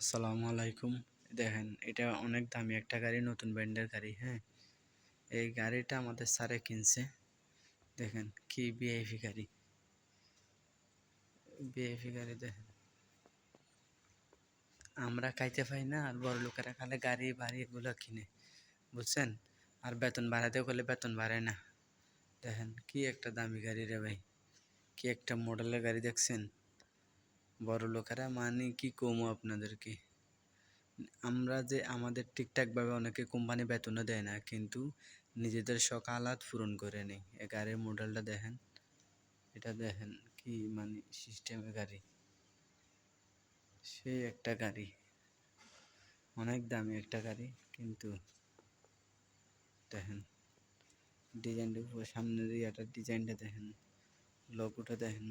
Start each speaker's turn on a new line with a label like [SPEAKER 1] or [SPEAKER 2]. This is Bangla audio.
[SPEAKER 1] আসসালামু আলাইকুম। দেখেন, এটা অনেক দামি একটা গাড়ি, নতুন ব্র্যান্ডের গাড়ি। হ্যাঁ, এই গাড়িটা আমাদের স্যারে কিনছে। দেখেন কি ভিআইপি গাড়ি, ভিআইপি গাড়ি। দেখেন, আমরা খাইতে পাই না, আর বড় লোকেরা খালে গাড়ি বাড়ি এগুলো কিনে, বুঝছেন। আর বেতন বাড়াতে করলে বেতন বাড়ে না। দেখেন কি একটা দামি গাড়ি রে ভাই, কি একটা মডেলের গাড়ি দেখছেন। বড় লোকেরা মানে কি কমো আপনাদেরকে। আমরা যে আমাদের ঠিকঠাকভাবে অনেকে কোম্পানি বেতনও দেয় না, কিন্তু নিজেদের শখ আহ্লাদ পূরণ করে নেই। এই গাড়ির মডেলটা দেখেন, এটা দেখেন কি মানে সিস্টেমের গাড়ি, সেই একটা গাড়ি, অনেক দামি একটা গাড়ি। কিন্তু দেখেন ডিজাইনটা, সামনের ইয়াটার ডিজাইনটা দেখেন, লোগোটা দেখেন।